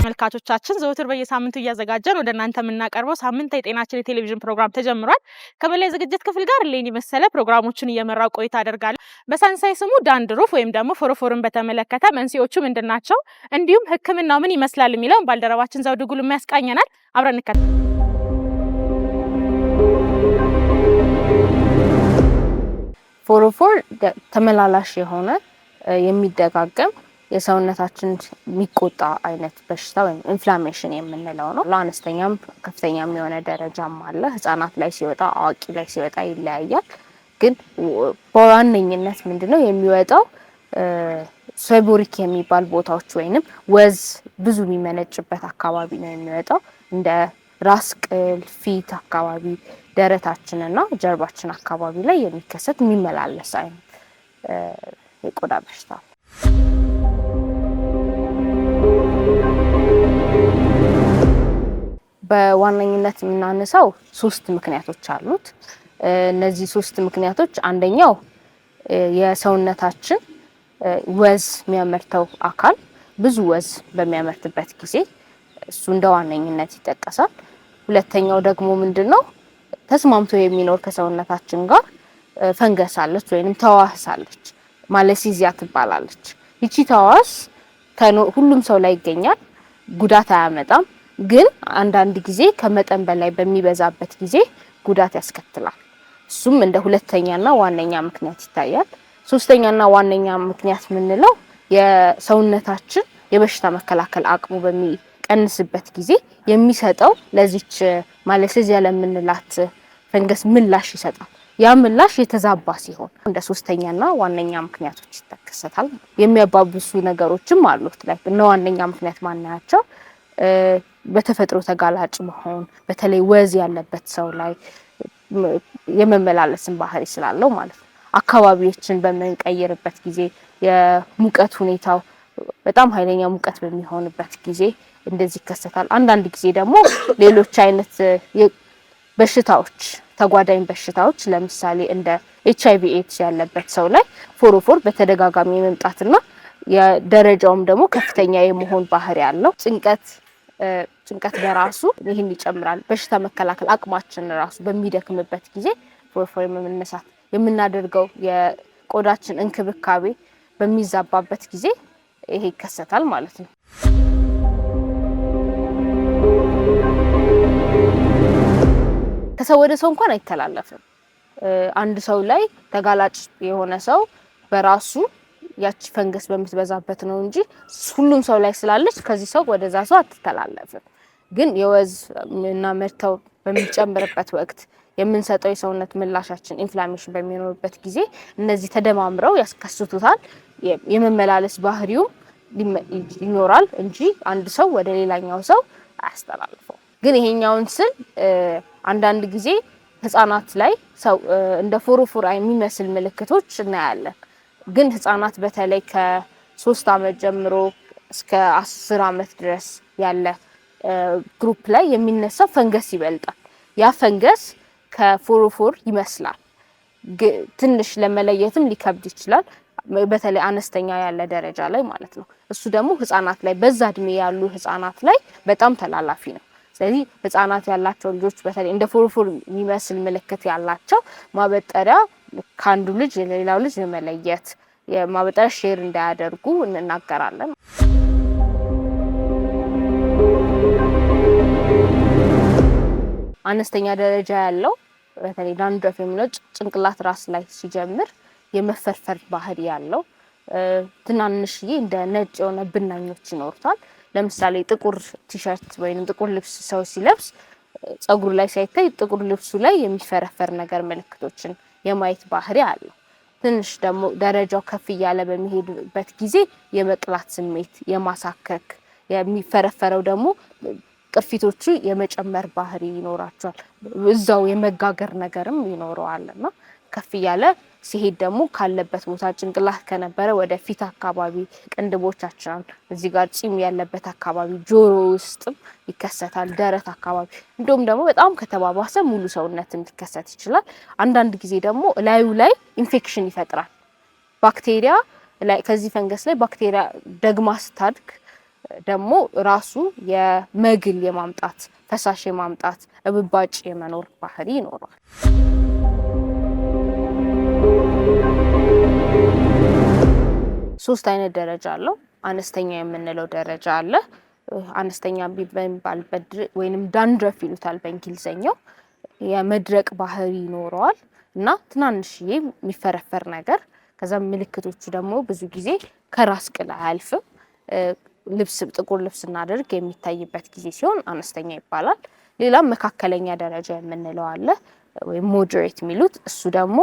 ተመልካቾቻችን ዘወትር በየሳምንቱ እያዘጋጀን ወደ እናንተ የምናቀርበው ሳምንታዊ የጤናችን የቴሌቪዥን ፕሮግራም ተጀምሯል። ከበላይ ዝግጅት ክፍል ጋር ሌኒ መሰለ ፕሮግራሞችን እየመራው ቆይታ አደርጋለሁ። በሳይንሳዊ ስሙ ዳንድሩፍ ወይም ደግሞ ፎሮፎርን በተመለከተ መንስኤዎቹ ምንድናቸው እንዲሁም ህክምናው ምን ይመስላል የሚለውን ባልደረባችን ዘውዱ ጉሉ የሚያስቃኘናል። አብረን እንከታተል። ፎሮፎር ተመላላሽ የሆነ የሚደጋገም የሰውነታችን የሚቆጣ አይነት በሽታ ወይም ኢንፍላሜሽን የምንለው ነው። ለአነስተኛም ከፍተኛም የሆነ ደረጃም አለ። ህፃናት ላይ ሲወጣ አዋቂ ላይ ሲወጣ ይለያያል። ግን በዋነኝነት ምንድነው የሚወጣው ሴቦሪክ የሚባል ቦታዎች ወይንም ወዝ ብዙ የሚመነጭበት አካባቢ ነው የሚወጣው። እንደ ራስ ቅል፣ ፊት አካባቢ፣ ደረታችንና ጀርባችን አካባቢ ላይ የሚከሰት የሚመላለስ አይነት የቆዳ በሽታ ነው። በዋነኝነት የምናነሳው 3 ምክንያቶች አሉት። እነዚህ 3 ምክንያቶች አንደኛው የሰውነታችን ወዝ የሚያመርተው አካል ብዙ ወዝ በሚያመርትበት ጊዜ እሱ እንደ ዋነኝነት ይጠቀሳል። ሁለተኛው ደግሞ ምንድነው ተስማምቶ የሚኖር ከሰውነታችን ጋር ፈንገስ አለች ወይንም ተዋህስ አለች፣ ማለሲዚያ ትባላለች። ይቺ ተዋህስ ሁሉም ሰው ላይ ይገኛል፣ ጉዳት አያመጣም። ግን አንዳንድ ጊዜ ከመጠን በላይ በሚበዛበት ጊዜ ጉዳት ያስከትላል። እሱም እንደ ሁለተኛና ዋነኛ ምክንያት ይታያል። ሶስተኛና ዋነኛ ምክንያት የምንለው የሰውነታችን የበሽታ መከላከል አቅሙ በሚቀንስበት ጊዜ የሚሰጠው ለዚች ማለሲዚያ ለምንላት ፈንገስ ምላሽ ይሰጣል። ያ ምላሽ የተዛባ ሲሆን እንደ ሶስተኛና ዋነኛ ምክንያቶች ይተከሰታል። የሚያባብሱ ነገሮችም አሉት። እና ዋነኛ ምክንያት ማናያቸው በተፈጥሮ ተጋላጭ መሆን፣ በተለይ ወዝ ያለበት ሰው ላይ የመመላለስን ባህሪ ስላለው ማለት ነው። አካባቢዎችን በምንቀይርበት ጊዜ የሙቀት ሁኔታው በጣም ኃይለኛ ሙቀት በሚሆንበት ጊዜ እንደዚህ ይከሰታል። አንዳንድ ጊዜ ደግሞ ሌሎች አይነት በሽታዎች ተጓዳኝ በሽታዎች ለምሳሌ እንደ HIV ኤድስ ያለበት ሰው ላይ ፎሮፎር በተደጋጋሚ መምጣትና የደረጃውም ደግሞ ከፍተኛ የመሆን ባህሪ ያለው ጭንቀት በራሱ ይህን ይጨምራል። በሽታ መከላከል አቅማችን ራሱ በሚደክምበት ጊዜ ፎሮፎር የመነሳት የምናደርገው የቆዳችን እንክብካቤ በሚዛባበት ጊዜ ይሄ ይከሰታል ማለት ነው። ከሰው ወደ ሰው እንኳን አይተላለፍም። አንድ ሰው ላይ ተጋላጭ የሆነ ሰው በራሱ ያቺ ፈንገስ በምትበዛበት ነው እንጂ ሁሉም ሰው ላይ ስላለች ከዚህ ሰው ወደዛ ሰው አትተላለፍም። ግን የወዝ እና መርተው በሚጨምርበት ወቅት የምንሰጠው የሰውነት ምላሻችን ኢንፍላሜሽን በሚኖርበት ጊዜ እነዚህ ተደማምረው ያስከስቱታል። የመመላለስ ባህሪው ይኖራል እንጂ አንድ ሰው ወደ ሌላኛው ሰው አያስተላልፈው። ግን ይሄኛውን ስል አንዳንድ ጊዜ ህፃናት ላይ ሰው እንደ ፎሮፎር የሚመስል ምልክቶች እናያለን። ግን ህፃናት በተለይ ከ3 አመት ጀምሮ እስከ 10 አመት ድረስ ያለ ግሩፕ ላይ የሚነሳው ፈንገስ ይበልጣል። ያ ፈንገስ ከፎሮፎር ይመስላል። ትንሽ ለመለየትም ሊከብድ ይችላል፣ በተለይ አነስተኛ ያለ ደረጃ ላይ ማለት ነው። እሱ ደግሞ ህፃናት ላይ በዛ እድሜ ያሉ ህፃናት ላይ በጣም ተላላፊ ነው። ስለዚህ ህፃናት ያላቸው ልጆች በተለይ እንደ ፎሮፎር የሚመስል ምልክት ያላቸው ማበጠሪያ ከአንዱ ልጅ ለሌላው ልጅ ለመለየት የማበጠሪያ ሼር እንዳያደርጉ እንናገራለን። አነስተኛ ደረጃ ያለው በተለይ ዳንድረፍ የሚለው ጭንቅላት ራስ ላይ ሲጀምር የመፈርፈር ባህሪ ያለው ትናንሽዬ እንደ ነጭ የሆነ ብናኞች ይኖሩታል። ለምሳሌ ጥቁር ቲሸርት ወይንም ጥቁር ልብስ ሰው ሲለብስ ጸጉሩ ላይ ሳይታይ ጥቁር ልብሱ ላይ የሚፈረፈር ነገር ምልክቶችን የማየት ባህሪ አለው። ትንሽ ደግሞ ደረጃው ከፍ እያለ በሚሄድበት ጊዜ የመቅላት ስሜት፣ የማሳከክ የሚፈረፈረው ደግሞ ቅርፊቶቹ የመጨመር ባህሪ ይኖራቸዋል። እዛው የመጋገር ነገርም ይኖረዋልና ከፍ እያለ ሲሄድ ደግሞ ካለበት ቦታ ጭንቅላት ከነበረ ወደ ፊት አካባቢ ቅንድቦቻችን እዚህ ጋር ፂም ያለበት አካባቢ ጆሮ ውስጥም ይከሰታል፣ ደረት አካባቢ። እንደውም ደግሞ በጣም ከተባባሰ ሙሉ ሰውነትም ሊከሰት ይችላል። አንዳንድ ጊዜ ደግሞ ላዩ ላይ ኢንፌክሽን ይፈጥራል። ባክቴሪያ ላይ ከዚህ ፈንገስ ላይ ባክቴሪያ ደግማ ስታድግ ደግሞ ራሱ የመግል የማምጣት ፈሳሽ የማምጣት እብባጭ የመኖር ባህሪ ይኖራል። ሶስት አይነት ደረጃ አለው። አነስተኛ የምንለው ደረጃ አለ። አነስተኛ በሚባልበት ወይንም ዳንድረፍ ይሉታል በእንግሊዘኛው። የመድረቅ ባህሪ ይኖረዋል እና ትናንሽዬ የሚፈረፈር ነገር። ከዛ ምልክቶቹ ደግሞ ብዙ ጊዜ ከራስ ቅል አያልፍም። ልብስ ጥቁር ልብስ እናደርግ የሚታይበት ጊዜ ሲሆን አነስተኛ ይባላል። ሌላም መካከለኛ ደረጃ የምንለው አለ ወይም ሞዴሬት የሚሉት እሱ ደግሞ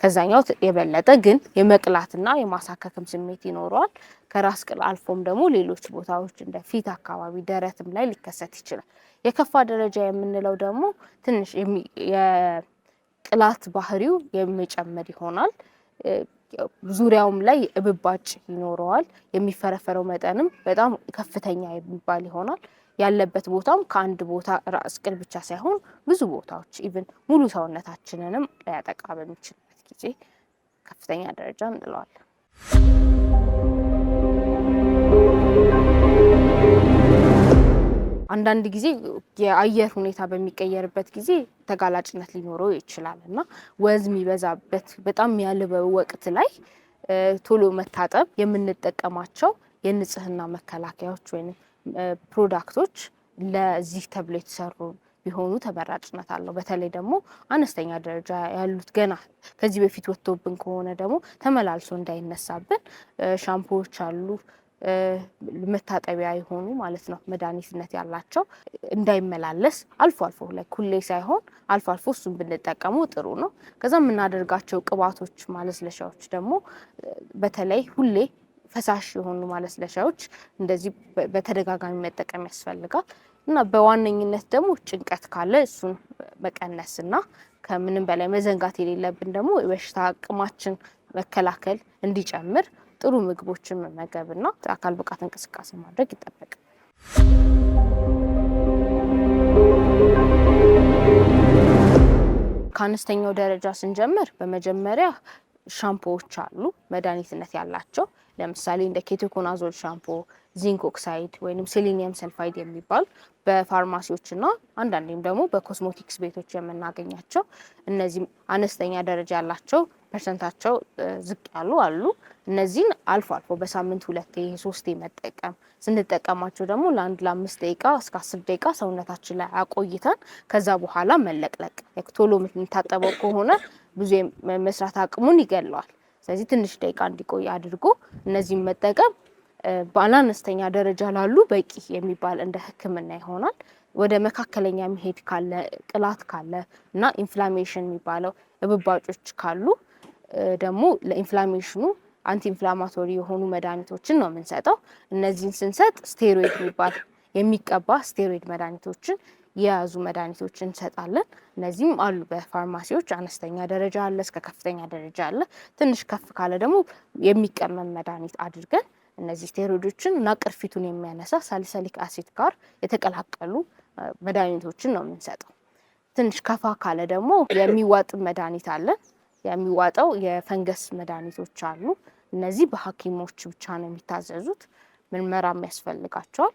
ከዛኛው የበለጠ ግን የመቅላትና የማሳከክም ስሜት ይኖረዋል። ከራስ ቅል አልፎም ደግሞ ሌሎች ቦታዎች እንደ ፊት አካባቢ ደረትም ላይ ሊከሰት ይችላል። የከፋ ደረጃ የምንለው ደግሞ ትንሽ የቅላት ባህሪው የሚጨምር ይሆናል። ዙሪያውም ላይ እብባጭ ይኖረዋል። የሚፈረፈረው መጠንም በጣም ከፍተኛ የሚባል ይሆናል። ያለበት ቦታም ከአንድ ቦታ ራስ ቅል ብቻ ሳይሆን ብዙ ቦታዎች ኢቭን ሙሉ ሰውነታችንንም ሊያጠቃ በሚችልበት ጊዜ ከፍተኛ ደረጃ እንለዋለን። አንዳንድ ጊዜ የአየር ሁኔታ በሚቀየርበት ጊዜ ተጋላጭነት ሊኖረው ይችላል እና ወዝ የሚበዛበት በጣም ያልበው ወቅት ላይ ቶሎ መታጠብ የምንጠቀማቸው የንጽህና መከላከያዎች ወይም ፕሮዳክቶች ለዚህ ተብሎ የተሰሩ ቢሆኑ ተመራጭነት አለው። በተለይ ደግሞ አነስተኛ ደረጃ ያሉት ገና ከዚህ በፊት ወጥቶብን ከሆነ ደግሞ ተመላልሶ እንዳይነሳብን ሻምፖዎች አሉ፣ መታጠቢያ የሆኑ ማለት ነው መድኃኒትነት ያላቸው እንዳይመላለስ አልፎ አልፎ ላይ ሁሌ ሳይሆን አልፎ አልፎ እሱን ብንጠቀሙ ጥሩ ነው። ከዛ የምናደርጋቸው ቅባቶች ማለስለሻዎች ደግሞ በተለይ ሁሌ ፈሳሽ የሆኑ ማለስለሻዎች እንደዚህ በተደጋጋሚ መጠቀም ያስፈልጋል እና በዋነኝነት ደግሞ ጭንቀት ካለ እሱን መቀነስና ከምንም በላይ መዘንጋት የሌለብን ደግሞ የበሽታ አቅማችን መከላከል እንዲጨምር ጥሩ ምግቦችን መመገብና አካል ብቃት እንቅስቃሴ ማድረግ ይጠበቃል። ከአነስተኛው ደረጃ ስንጀምር በመጀመሪያ ሻምፖዎች አሉ መድኃኒትነት ያላቸው። ለምሳሌ እንደ ኬቶኮናዞል ሻምፖ፣ ዚንክ ኦክሳይድ ወይም ሴሌኒየም ሰልፋይድ የሚባል በፋርማሲዎችና አንዳንዴም ደግሞ በኮስሞቲክስ ቤቶች የምናገኛቸው እነዚህም አነስተኛ ደረጃ ያላቸው ፐርሰንታቸው ዝቅ ያሉ አሉ። እነዚህን አልፎ አልፎ በሳምንት 2-3 መጠቀም ስንጠቀማቸው ደግሞ ለ1-5 ደቂቃ እስከ 10 ደቂቃ ሰውነታችን ላይ አቆይተን ከዛ በኋላ መለቅለቅ። ቶሎ የምንታጠበው ከሆነ ብዙ መስራት አቅሙን ይገለዋል። ስለዚህ ትንሽ ደቂቃ እንዲቆይ አድርጎ እነዚህን መጠቀም በአነስተኛ ደረጃ ላሉ በቂ የሚባል እንደ ሕክምና ይሆናል። ወደ መካከለኛ መሄድ ካለ ቅላት ካለ እና ኢንፍላሜሽን የሚባለው እብባጮች ካሉ ደግሞ ለኢንፍላሜሽኑ አንቲ ኢንፍላማቶሪ የሆኑ መድኃኒቶችን ነው የምንሰጠው። እነዚህን ስንሰጥ ስቴሮይድ የሚባል የሚቀባ ስቴሮይድ መድኃኒቶችን የያዙ መድኃኒቶችን እንሰጣለን። እነዚህም አሉ በፋርማሲዎች። አነስተኛ ደረጃ አለ፣ እስከ ከፍተኛ ደረጃ አለ። ትንሽ ከፍ ካለ ደግሞ የሚቀመም መድኃኒት አድርገን እነዚህ ስቴሮይዶችን እና ቅርፊቱን የሚያነሳ ሳሊሳሊክ አሲድ ጋር የተቀላቀሉ መድኃኒቶችን ነው የምንሰጠው። ትንሽ ከፋ ካለ ደግሞ የሚዋጥ መድኃኒት አለን። የሚዋጠው የፈንገስ መድኃኒቶች አሉ። እነዚህ በሐኪሞች ብቻ ነው የሚታዘዙት፣ ምርመራም ያስፈልጋቸዋል።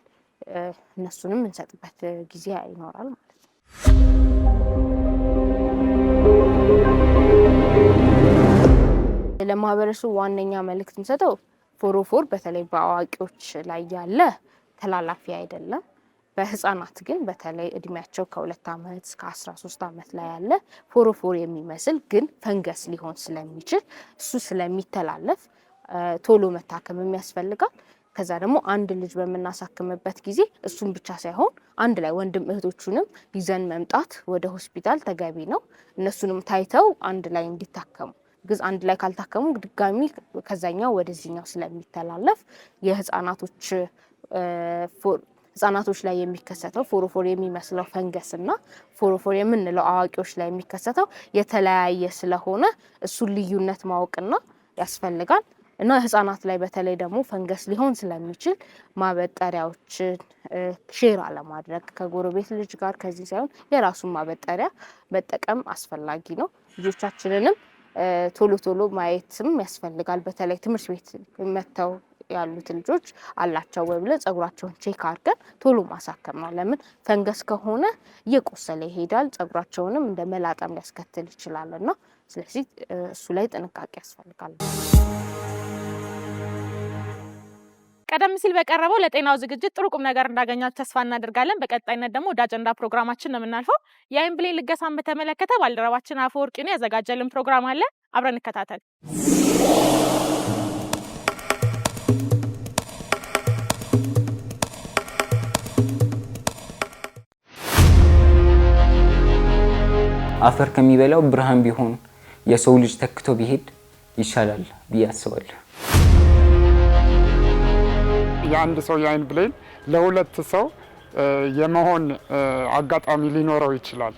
እነሱንም እንሰጥበት ጊዜ ይኖራል ማለት ነው። ለማህበረሰቡ ዋነኛ መልእክት እንሰጠው ፎሮፎር በተለይ በአዋቂዎች ላይ ያለ ተላላፊ አይደለም። በህፃናት ግን በተለይ እድሜያቸው ከ2 ዓመት እስከ 13 ዓመት ላይ ያለ ፎሮፎር የሚመስል ግን ፈንገስ ሊሆን ስለሚችል እሱ ስለሚተላለፍ ቶሎ መታከም ያስፈልጋል። ከዛ ደግሞ አንድ ልጅ በምናሳክምበት ጊዜ እሱን ብቻ ሳይሆን አንድ ላይ ወንድም እህቶቹንም ይዘን መምጣት ወደ ሆስፒታል ተገቢ ነው። እነሱንም ታይተው አንድ ላይ እንዲታከሙ ግዝ አንድ ላይ ካልታከሙ ድጋሚ ከዛኛው ወደዚህኛው ስለሚተላለፍ ህጻናቶች ላይ የሚከሰተው ፎሮፎር የሚመስለው ፈንገስ እና ፎሮፎር የምንለው አዋቂዎች ላይ የሚከሰተው የተለያየ ስለሆነ እሱን ልዩነት ማወቅና ያስፈልጋል። እና ህጻናት ላይ በተለይ ደግሞ ፈንገስ ሊሆን ስለሚችል ማበጠሪያዎችን ሼር አለማድረግ ከጎረቤት ልጅ ጋር ከዚህ ሳይሆን የራሱን ማበጠሪያ መጠቀም አስፈላጊ ነው። ልጆቻችንንም ቶሎ ቶሎ ማየትም ያስፈልጋል። በተለይ ትምህርት ቤት መተው ያሉት ልጆች አላቸው ወይ ብለን ጸጉራቸውን ቼክ አድርገን ቶሎ ማሳከም ነው። ለምን ፈንገስ ከሆነ እየቆሰለ ይሄዳል፣ ጸጉራቸውንም እንደ መላጣም ሊያስከትል ይችላልና ስለዚህ እሱ ላይ ጥንቃቄ ያስፈልጋል። ቀደም ሲል በቀረበው ለጤናው ዝግጅት ጥሩ ቁም ነገር እንዳገኛችሁ ተስፋ እናደርጋለን። በቀጣይነት ደግሞ ወደ አጀንዳ ፕሮግራማችን ነው የምናልፈው። የአይን ብሌን ልገሳን በተመለከተ ባልደረባችን አፈወርቂ ነው ያዘጋጀልን ፕሮግራም አለ። አብረን እንከታተል። አፈር ከሚበላው ብርሃን ቢሆን የሰው ልጅ ተክቶ ቢሄድ ይሻላል ብዬ አስባለሁ። የአንድ ሰው የአይን ብሌን ለሁለት ሰው የመሆን አጋጣሚ ሊኖረው ይችላል።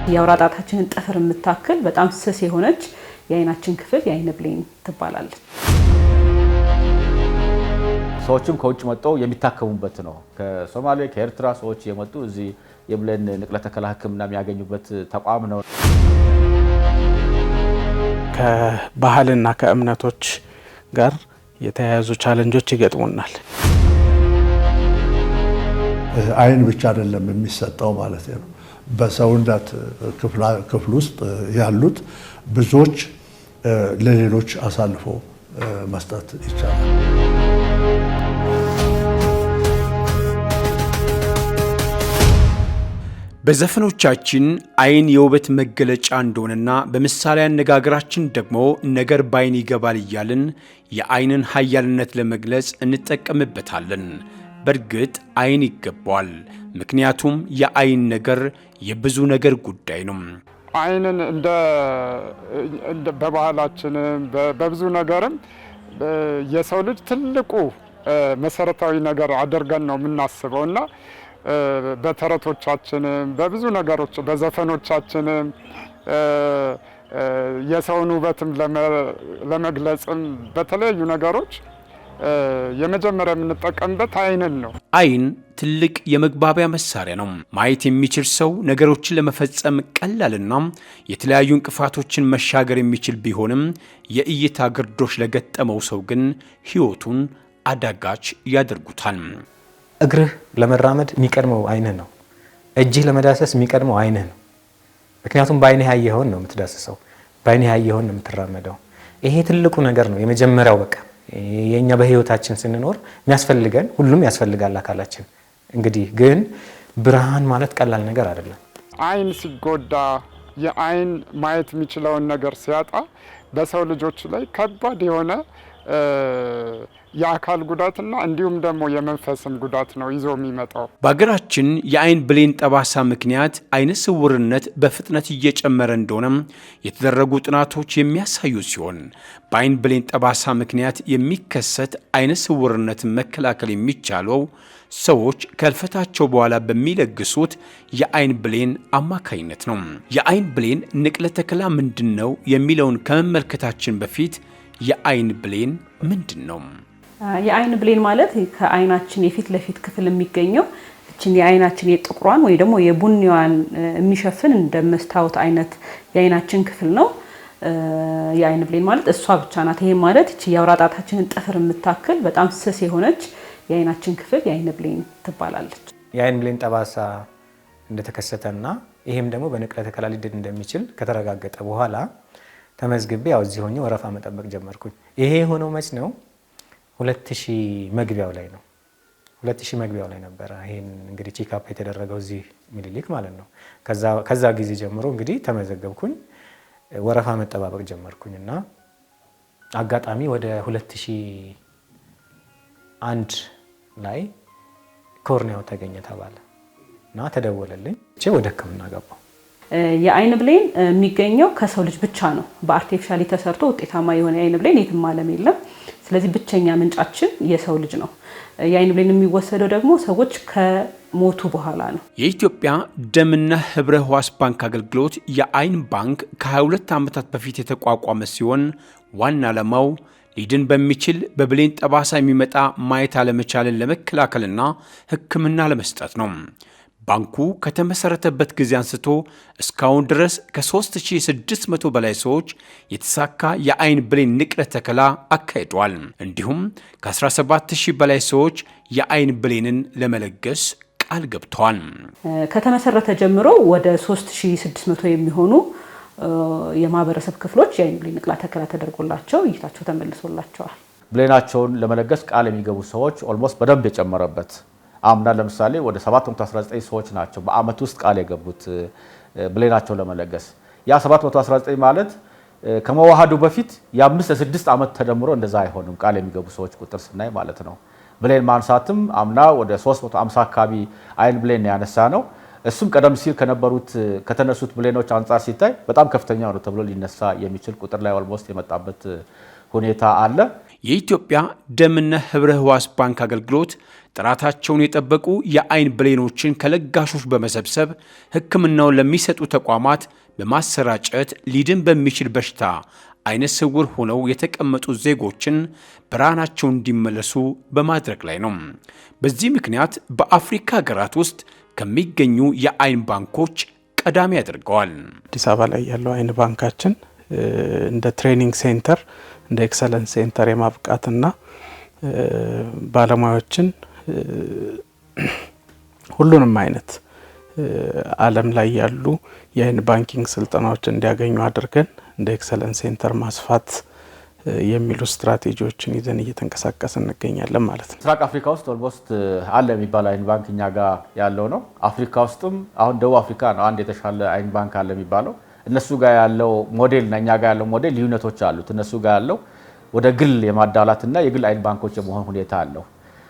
የአውራ ጣታችንን ጥፍር የምታክል በጣም ስስ የሆነች የአይናችን ክፍል የአይን ብሌን ትባላለች። ሰዎችም ከውጭ መጥተው የሚታከሙበት ነው። ከሶማሌ ከኤርትራ ሰዎች የመጡ እዚህ የብሌን ንቅለ ተከላ ሕክምና የሚያገኙበት ተቋም ነው። ከባህልና ከእምነቶች ጋር የተያያዙ ቻሌንጆች ይገጥሙናል። አይን ብቻ አይደለም የሚሰጠው ማለት ነው። በሰውነት ክፍል ውስጥ ያሉት ብዙዎች ለሌሎች አሳልፎ መስጠት ይቻላል። በዘፈኖቻችን አይን የውበት መገለጫ እንደሆነና በምሳሌ አነጋገራችን ደግሞ ነገር ባይን ይገባል እያልን የአይንን ኃያልነት ለመግለጽ እንጠቀምበታለን። በእርግጥ አይን ይገባዋል። ምክንያቱም የአይን ነገር የብዙ ነገር ጉዳይ ነው። አይንን እንደ በባህላችንም በብዙ ነገርም የሰው ልጅ ትልቁ መሰረታዊ ነገር አድርገን ነው የምናስበውና በተረቶቻችንም በብዙ ነገሮች በዘፈኖቻችንም የሰውን ውበትም ለመግለጽም በተለያዩ ነገሮች የመጀመሪያ የምንጠቀምበት አይንን ነው። አይን ትልቅ የመግባቢያ መሳሪያ ነው። ማየት የሚችል ሰው ነገሮችን ለመፈጸም ቀላልና የተለያዩ እንቅፋቶችን መሻገር የሚችል ቢሆንም የእይታ ግርዶሽ ለገጠመው ሰው ግን ሕይወቱን አዳጋች ያደርጉታል። እግርህ ለመራመድ የሚቀድመው አይንህ ነው። እጅህ ለመዳሰስ የሚቀድመው አይንህ ነው። ምክንያቱም በአይንህ ያየኸውን ነው የምትዳስሰው፣ በአይንህ ያየኸውን ነው የምትራመደው። ይሄ ትልቁ ነገር ነው። የመጀመሪያው በቃ የኛ በህይወታችን ስንኖር የሚያስፈልገን ሁሉም ያስፈልጋል አካላችን። እንግዲህ ግን ብርሃን ማለት ቀላል ነገር አይደለም። አይን ሲጎዳ የአይን ማየት የሚችለውን ነገር ሲያጣ በሰው ልጆች ላይ ከባድ የሆነ የአካል ጉዳትና እንዲሁም ደግሞ የመንፈስም ጉዳት ነው ይዞ የሚመጣው። በሀገራችን የአይን ብሌን ጠባሳ ምክንያት አይነ ስውርነት በፍጥነት እየጨመረ እንደሆነም የተደረጉ ጥናቶች የሚያሳዩ ሲሆን በአይን ብሌን ጠባሳ ምክንያት የሚከሰት አይነ ስውርነትን መከላከል የሚቻለው ሰዎች ከልፈታቸው በኋላ በሚለግሱት የአይን ብሌን አማካይነት ነው። የአይን ብሌን ንቅለ ተከላ ምንድን ነው የሚለውን ከመመልከታችን በፊት የአይን ብሌን ምንድን ነው? የአይን ብሌን ማለት ከአይናችን የፊት ለፊት ክፍል የሚገኘው እቺን የአይናችን የጥቁሯን ወይ ደግሞ የቡኒዋን የሚሸፍን እንደ መስታወት አይነት የአይናችን ክፍል ነው። የአይን ብሌን ማለት እሷ ብቻ ናት። ይሄ ማለት እቺ የአውራ ጣታችንን ጥፍር የምታክል በጣም ስስ የሆነች የአይናችን ክፍል የአይን ብሌን ትባላለች። የአይን ብሌን ጠባሳ እንደተከሰተና ይሄም ደግሞ በንቅለ ተከላ ሊድን እንደሚችል ከተረጋገጠ በኋላ ተመዝግቤ ያው እዚህ ሆኜ ወረፋ መጠበቅ ጀመርኩኝ። ይሄ የሆነው መች ነው? 2000 መግቢያው ላይ ነው። 2000 መግቢያው ላይ ነበረ። ይሄን እንግዲህ ቼክአፕ የተደረገው እዚህ ሚኒሊክ ማለት ነው። ከዛ ጊዜ ጀምሮ እንግዲህ ተመዘገብኩኝ፣ ወረፋ መጠባበቅ ጀመርኩኝና አጋጣሚ ወደ 2001 ላይ ኮርኒያው ተገኘ ተባለ እና ተደወለልኝ። ወደ ሕክምና ገባሁ። የአይን ብሌን የሚገኘው ከሰው ልጅ ብቻ ነው። በአርቲፊሻሊ ተሰርቶ ውጤታማ የሆነ የአይን ብሌን የትም ዓለም የለም። ስለዚህ ብቸኛ ምንጫችን የሰው ልጅ ነው። የአይን ብሌን የሚወሰደው ደግሞ ሰዎች ከሞቱ በኋላ ነው። የኢትዮጵያ ደምና ህብረ ህዋስ ባንክ አገልግሎት የአይን ባንክ ከ22 ዓመታት በፊት የተቋቋመ ሲሆን ዋና ዓላማው ሊድን በሚችል በብሌን ጠባሳ የሚመጣ ማየት አለመቻልን ለመከላከልና ሕክምና ለመስጠት ነው። ባንኩ ከተመሰረተበት ጊዜ አንስቶ እስካሁን ድረስ ከ3600 በላይ ሰዎች የተሳካ የአይን ብሌን ንቅለ ተከላ አካሂደዋል። እንዲሁም ከ17000 በላይ ሰዎች የአይን ብሌንን ለመለገስ ቃል ገብተዋል። ከተመሰረተ ጀምሮ ወደ 3600 የሚሆኑ የማህበረሰብ ክፍሎች የአይን ብሌን ንቅለ ተከላ ተደርጎላቸው እይታቸው ተመልሶላቸዋል። ብሌናቸውን ለመለገስ ቃል የሚገቡ ሰዎች ኦልሞስት በደንብ የጨመረበት አምና ለምሳሌ ወደ 719 ሰዎች ናቸው በአመት ውስጥ ቃል የገቡት ብሌናቸው ለመለገስ። ያ 719 ማለት ከመዋሃዱ በፊት የ5 ለ6 አመት ተደምሮ እንደዛ አይሆንም ቃል የሚገቡ ሰዎች ቁጥር ስናይ ማለት ነው። ብሌን ማንሳትም አምና ወደ 350 አካባቢ አይን ብሌን ያነሳ ነው። እሱም ቀደም ሲል ከተነሱት ብሌኖች አንጻር ሲታይ በጣም ከፍተኛ ነው ተብሎ ሊነሳ የሚችል ቁጥር ላይ ኦልሞስት የመጣበት ሁኔታ አለ። የኢትዮጵያ ደምና ህብረ ህዋስ ባንክ አገልግሎት ጥራታቸውን የጠበቁ የአይን ብሌኖችን ከለጋሾች በመሰብሰብ ሕክምናውን ለሚሰጡ ተቋማት በማሰራጨት ሊድን በሚችል በሽታ አይነ ስውር ሆነው የተቀመጡ ዜጎችን ብርሃናቸውን እንዲመለሱ በማድረግ ላይ ነው። በዚህ ምክንያት በአፍሪካ ሀገራት ውስጥ ከሚገኙ የአይን ባንኮች ቀዳሚ ያደርገዋል። አዲስ አበባ ላይ ያለው አይን ባንካችን እንደ ትሬኒንግ ሴንተር እንደ ኤክሰለንስ ሴንተር የማብቃትና ባለሙያዎችን ሁሉንም አይነት ዓለም ላይ ያሉ የአይን ባንኪንግ ስልጠናዎች እንዲያገኙ አድርገን እንደ ኤክሰለንስ ሴንተር ማስፋት የሚሉ ስትራቴጂዎችን ይዘን እየተንቀሳቀስን እንገኛለን ማለት ነው። ምስራቅ አፍሪካ ውስጥ ኦልሞስት አለ የሚባል አይን ባንክ እኛ ጋር ያለው ነው። አፍሪካ ውስጥም አሁን ደቡብ አፍሪካ ነው አንድ የተሻለ አይን ባንክ አለ የሚባለው። እነሱ ጋር ያለው ሞዴል እና እኛ ጋር ያለው ሞዴል ልዩነቶች አሉት። እነሱ ጋር ያለው ወደ ግል የማዳላትና የግል አይን ባንኮች የመሆን ሁኔታ አለው።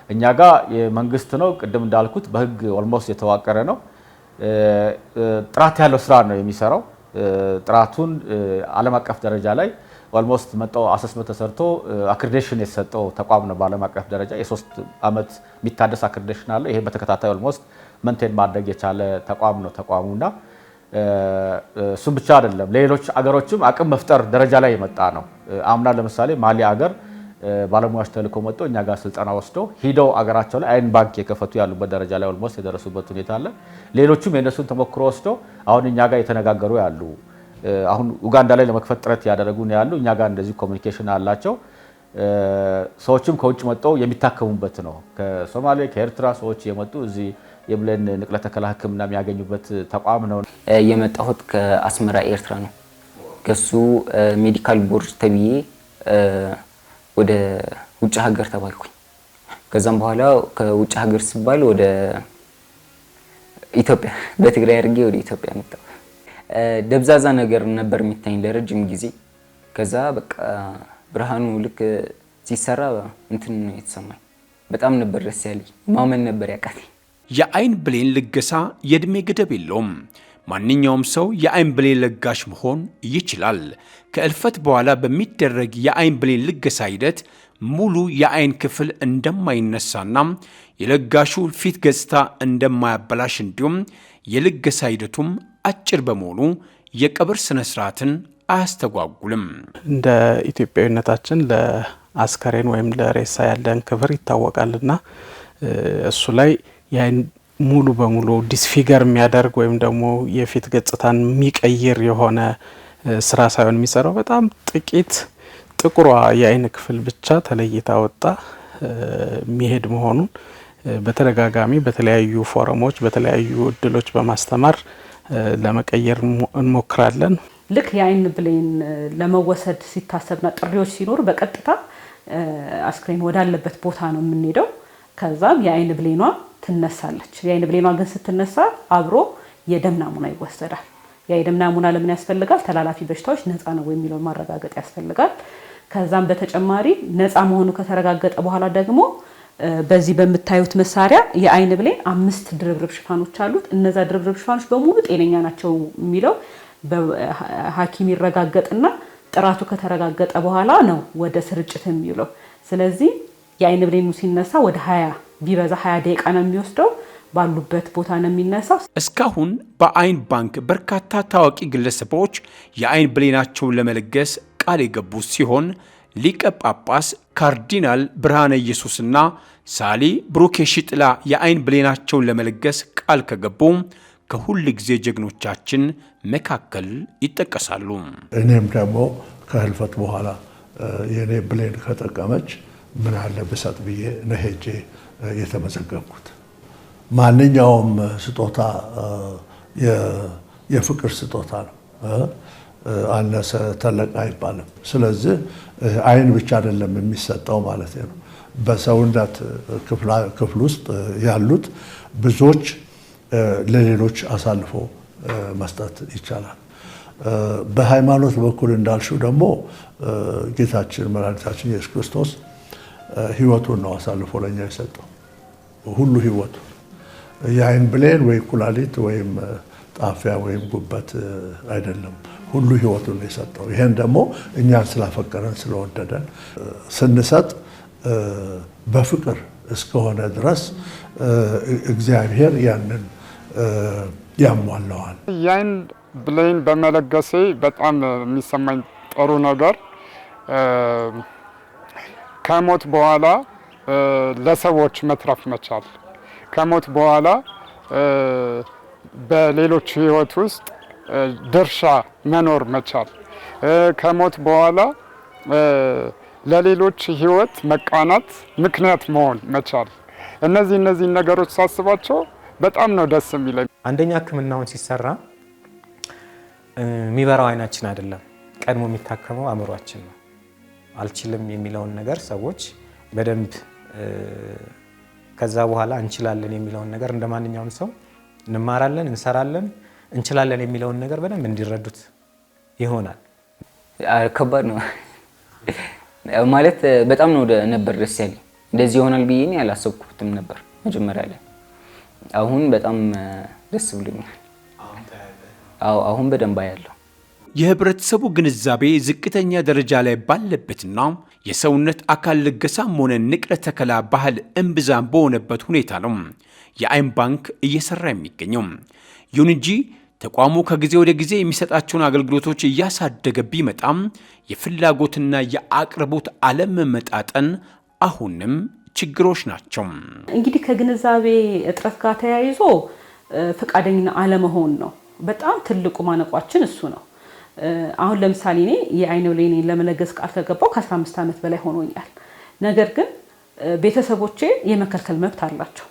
እኛ ጋር የመንግስት ነው። ቅድም እንዳልኩት በህግ ኦልሞስት የተዋቀረ ነው። ጥራት ያለው ስራ ነው የሚሰራው። ጥራቱን ዓለም አቀፍ ደረጃ ላይ ኦልሞስት መጣው አሰስመንት ተሰርቶ አክሬዲቴሽን የተሰጠው ተቋም ነው። በዓለም አቀፍ ደረጃ የ3 አመት የሚታደስ አክሬዲቴሽን አለው። ይሄ በተከታታይ ኦልሞስት መንቴን ማድረግ የቻለ ተቋም ነው ተቋሙና እሱም ብቻ አይደለም ለሌሎች አገሮችም አቅም መፍጠር ደረጃ ላይ የመጣ ነው። አምና ለምሳሌ ማሊ አገር ባለሙያዎች ተልኮ መጥቶ እኛ ጋር ስልጠና ወስደው ሂደው አገራቸው ላይ አይን ባንክ የከፈቱ ያሉበት ደረጃ ላይ ኦልሞስት የደረሱበት ሁኔታ አለ። ሌሎችም የነሱን ተሞክሮ ወስደው አሁን እኛ ጋር የተነጋገሩ ያሉ አሁን ኡጋንዳ ላይ ለመክፈት ጥረት ያደረጉ ነው ያሉ። እኛ ጋር እንደዚህ ኮሚኒኬሽን አላቸው። ሰዎችም ከውጭ መጥተው የሚታከሙበት ነው። ከሶማሌ ከኤርትራ ሰዎች የመጡ እዚህ የብሌን ንቅለ ተከላ ሕክምና የሚያገኙበት ተቋም ነው። የመጣሁት ከአስመራ ኤርትራ ነው። ከሱ ሜዲካል ቦርድ ተብዬ ወደ ውጭ ሀገር ተባልኩኝ። ከዛም በኋላ ከውጭ ሀገር ሲባል ወደ ኢትዮጵያ በትግራይ አድርጌ ወደ ኢትዮጵያ መጣሁ። ደብዛዛ ነገር ነበር የሚታኝ ለረጅም ጊዜ። ከዛ በቃ ብርሃኑ ልክ ሲሰራ እንትን ነው የተሰማኝ። በጣም ነበር ደስ ያለኝ። ማመን ነበር ያቃተኝ። የአይን ብሌን ልገሳ የእድሜ ገደብ የለውም። ማንኛውም ሰው የአይን ብሌን ለጋሽ መሆን ይችላል። ከእልፈት በኋላ በሚደረግ የአይን ብሌን ልገሳ ሂደት ሙሉ የአይን ክፍል እንደማይነሳና የለጋሹ ፊት ገጽታ እንደማያበላሽ እንዲሁም የልገሳ ሂደቱም አጭር በመሆኑ የቀብር ስነ ስርዓትን አያስተጓጉልም። እንደ ኢትዮጵያዊነታችን ለአስከሬን ወይም ለሬሳ ያለን ክብር ይታወቃልና እሱ ላይ የአይን ሙሉ በሙሉ ዲስፊገር የሚያደርግ ወይም ደግሞ የፊት ገጽታን የሚቀይር የሆነ ስራ ሳይሆን የሚሰራው በጣም ጥቂት ጥቁሯ የአይን ክፍል ብቻ ተለይታ ወጣ የሚሄድ መሆኑን በተደጋጋሚ በተለያዩ ፎረሞች በተለያዩ እድሎች በማስተማር ለመቀየር እንሞክራለን። ልክ የአይን ብሌን ለመወሰድ ሲታሰብና ጥሪዎች ሲኖር በቀጥታ አስክሬን ወዳለበት ቦታ ነው የምንሄደው። ከዛም የአይን ብሌኗ ትነሳለች። የአይን ብሌኗ ግን ስትነሳ አብሮ የደም ናሙና ይወሰዳል። የደም ናሙና ለምን ያስፈልጋል? ተላላፊ በሽታዎች ነፃ ነው የሚለውን ማረጋገጥ ያስፈልጋል። ከዛም በተጨማሪ ነፃ መሆኑ ከተረጋገጠ በኋላ ደግሞ በዚህ በምታዩት መሳሪያ የአይን ብሌን 5 ድርብርብ ሽፋኖች አሉት። እነዛ ድርብርብ ሽፋኖች በሙሉ ጤነኛ ናቸው የሚለው በሐኪም ይረጋገጥና ጥራቱ ከተረጋገጠ በኋላ ነው ወደ ስርጭት የሚውለው። ስለዚህ የአይን ብሌኑ ሲነሳ ወደ 20 ቢበዛ 20 ደቂቃ ነው የሚወስደው። ባሉበት ቦታ ነው የሚነሳው። እስካሁን በአይን ባንክ በርካታ ታዋቂ ግለሰቦች የአይን ብሌናቸውን ለመለገስ ቃል የገቡ ሲሆን ሊቀ ጳጳስ ካርዲናል ብርሃነ ኢየሱስና ሳሊ ብሩክ የሺጥላ የአይን ብሌናቸውን ለመለገስ ቃል ከገቡ ከሁል ጊዜ ጀግኖቻችን መካከል ይጠቀሳሉ። እኔም ደግሞ ከህልፈት በኋላ የኔ ብሌን ከጠቀመች ምን አለ ብሰጥ ብዬ ነው ሄጄ የተመዘገብኩት። ማንኛውም ስጦታ የፍቅር ስጦታ ነው። አነሰ ተለቀ አይባልም። ስለዚህ አይን ብቻ አይደለም የሚሰጠው ማለት ነው። በሰውነት ክፍል ውስጥ ያሉት ብዙዎች ለሌሎች አሳልፎ መስጠት ይቻላል። በሃይማኖት በኩል እንዳልሽው ደግሞ ጌታችን መድኃኒታችን ኢየሱስ ክርስቶስ ህይወቱን ነው አሳልፎ ለኛ የሰጠው። ሁሉ ህይወቱን የአይን ብሌን ወይ ኩላሊት ወይም ጣፊያ ወይም ጉበት አይደለም፣ ሁሉ ህይወቱን ነው የሰጠው። ይሄን ደግሞ እኛን ስላፈቀረን ስለወደደን ስንሰጥ በፍቅር እስከሆነ ድረስ እግዚአብሔር ያንን ያሟላዋል። የአይን ብሌን በመለገሴ በጣም የሚሰማኝ ጥሩ ነገር ከሞት በኋላ ለሰዎች መትረፍ መቻል፣ ከሞት በኋላ በሌሎች ህይወት ውስጥ ድርሻ መኖር መቻል፣ ከሞት በኋላ ለሌሎች ህይወት መቃናት ምክንያት መሆን መቻል። እነዚህ ነገሮች ሳስባቸው በጣም ነው ደስ የሚለኝ። አንደኛ ህክምናውን ሲሰራ የሚበራው አይናችን አይደለም፣ ቀድሞ የሚታከመው አእምሯችን ነው። አልችልም የሚለውን ነገር ሰዎች በደንብ ከዛ በኋላ እንችላለን የሚለውን ነገር እንደማንኛውም ሰው እንማራለን፣ እንሰራለን፣ እንችላለን የሚለውን ነገር በደንብ እንዲረዱት ይሆናል። ከባድ ነው ማለት በጣም ነው ነበር ደስ ያለኝ። እንደዚህ ይሆናል ብዬ እኔ አላሰብኩትም ነበር መጀመሪያ ላይ። አሁን በጣም ደስ ብሎኛል። አሁን በደንብ አያለሁ። የህብረተሰቡ ግንዛቤ ዝቅተኛ ደረጃ ላይ ባለበትና የሰውነት አካል ልገሳም ሆነ ንቅለ ተከላ ባህል እምብዛም በሆነበት ሁኔታ ነው የአይን ባንክ እየሰራ የሚገኘው። ይሁን እንጂ ተቋሙ ከጊዜ ወደ ጊዜ የሚሰጣቸውን አገልግሎቶች እያሳደገ ቢመጣም የፍላጎትና የአቅርቦት አለመመጣጠን አሁንም ችግሮች ናቸው። እንግዲህ ከግንዛቤ እጥረት ጋር ተያይዞ ፈቃደኛ አለመሆን ነው በጣም ትልቁ ማነቋችን እሱ ነው። አሁን ለምሳሌ እኔ የአይን ብሌኔን ለመለገስ ቃል ከገባው ከ15 ዓመት በላይ ሆኖኛል። ነገር ግን ቤተሰቦቼ የመከልከል መብት አላቸው።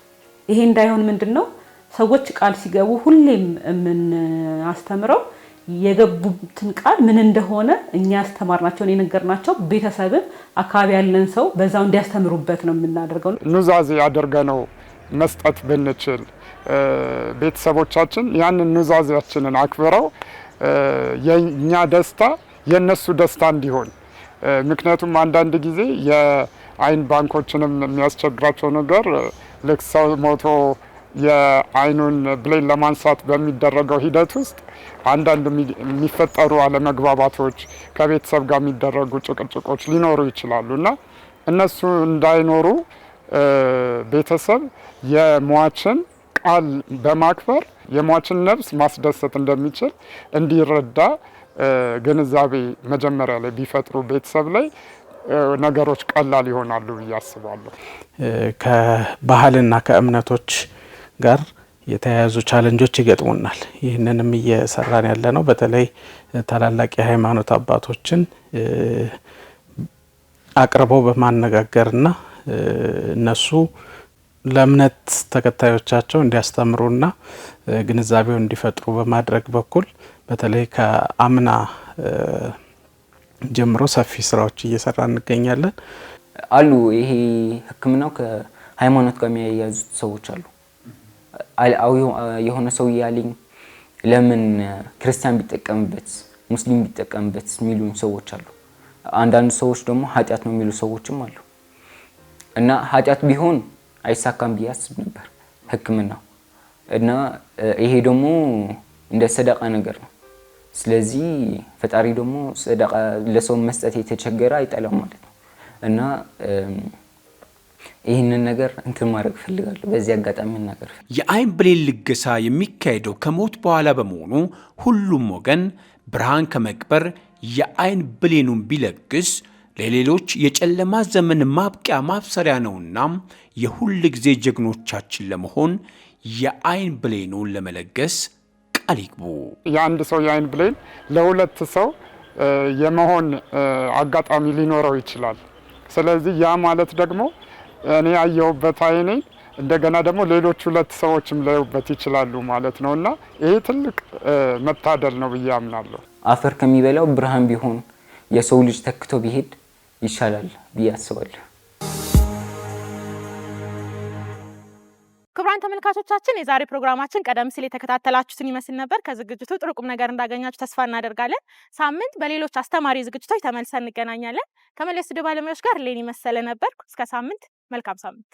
ይሄ እንዳይሆን ምንድነው ሰዎች ቃል ሲገቡ ሁሌም የምናስተምረው የገቡትን ቃል ምን እንደሆነ እኛ ያስተማርናቸውን የነገርናቸው ቤተሰብን አካባቢ ያለን ሰው በዛው እንዲያስተምሩበት ነው የምናደርገው። ኑዛዜ አድርገነው መስጠት ብንችል ቤተሰቦቻችን ያንን ኑዛዜያችንን አክብረው የኛ ደስታ የነሱ ደስታ እንዲሆን። ምክንያቱም አንዳንድ ጊዜ የአይን ባንኮችንም የሚያስቸግራቸው ነገር ልክ ሰው ሞቶ የአይኑን ብሌን ለማንሳት በሚደረገው ሂደት ውስጥ አንዳንድ የሚፈጠሩ አለመግባባቶች፣ ከቤተሰብ ጋር የሚደረጉ ጭቅጭቆች ሊኖሩ ይችላሉ እና እነሱ እንዳይኖሩ ቤተሰብ የሟችን ቃል በማክበር የሟችን ነፍስ ማስደሰት እንደሚችል እንዲረዳ ግንዛቤ መጀመሪያ ላይ ቢፈጥሩ ቤተሰብ ላይ ነገሮች ቀላል ይሆናሉ ብዬ አስባለሁ። ከባህልና ከእምነቶች ጋር የተያያዙ ቻለንጆች ይገጥሙናል። ይህንንም እየሰራን ያለ ነው። በተለይ ታላላቅ የሃይማኖት አባቶችን አቅርበው በማነጋገርና እነሱ ለእምነት ተከታዮቻቸው እንዲያስተምሩና ግንዛቤውን እንዲፈጥሩ በማድረግ በኩል በተለይ ከአምና ጀምሮ ሰፊ ስራዎች እየሰራ እንገኛለን አሉ። ይሄ ህክምናው ከሃይማኖት ጋር የሚያያዙት ሰዎች አሉ። የሆነ ሰው ያለኝ ለምን ክርስቲያን ቢጠቀምበት ሙስሊም ቢጠቀምበት የሚሉ ሰዎች አሉ። አንዳንድ ሰዎች ደግሞ ኃጢአት ነው የሚሉ ሰዎችም አሉ። እና ኃጢአት ቢሆን አይሳካም ብዬ አስብ ነበር ህክምናው። እና ይሄ ደግሞ እንደ ሰደቃ ነገር ነው። ስለዚህ ፈጣሪ ደግሞ ሰደቃ ለሰው መስጠት የተቸገረ አይጠላም ማለት ነው። እና ይህንን ነገር እንትን ማድረግ ፈልጋለሁ። በዚህ አጋጣሚ ነገር የአይን ብሌን ልገሳ የሚካሄደው ከሞት በኋላ በመሆኑ ሁሉም ወገን ብርሃን ከመቅበር የአይን ብሌኑን ቢለግስ ለሌሎች የጨለማ ዘመን ማብቂያ ማብሰሪያ ነውና የሁል ጊዜ ጀግኖቻችን ለመሆን የአይን ብሌኑን ለመለገስ ቃል ይግቡ። የአንድ ሰው የአይን ብሌን ለሁለት ሰው የመሆን አጋጣሚ ሊኖረው ይችላል። ስለዚህ ያ ማለት ደግሞ እኔ ያየሁበት አይኔ እንደገና ደግሞ ሌሎች ሁለት ሰዎችም ሊያዩበት ይችላሉ ማለት ነውና ይሄ ትልቅ መታደል ነው ብዬ አምናለሁ። አፈር ከሚበላው ብርሃን ቢሆን የሰው ልጅ ተክቶ ቢሄድ ይሻላል ብዬ አስባለሁ። ክቡራን ተመልካቾቻችን የዛሬ ፕሮግራማችን ቀደም ሲል የተከታተላችሁትን ይመስል ነበር። ከዝግጅቱ ጥሩ ቁም ነገር እንዳገኛችሁ ተስፋ እናደርጋለን። ሳምንት በሌሎች አስተማሪ ዝግጅቶች ተመልሰን እንገናኛለን። ከመለስ ስቱዲዮ ባለሙያዎች ጋር ሌኒ መሰለ ነበርኩ። እስከ ሳምንት፣ መልካም ሳምንት።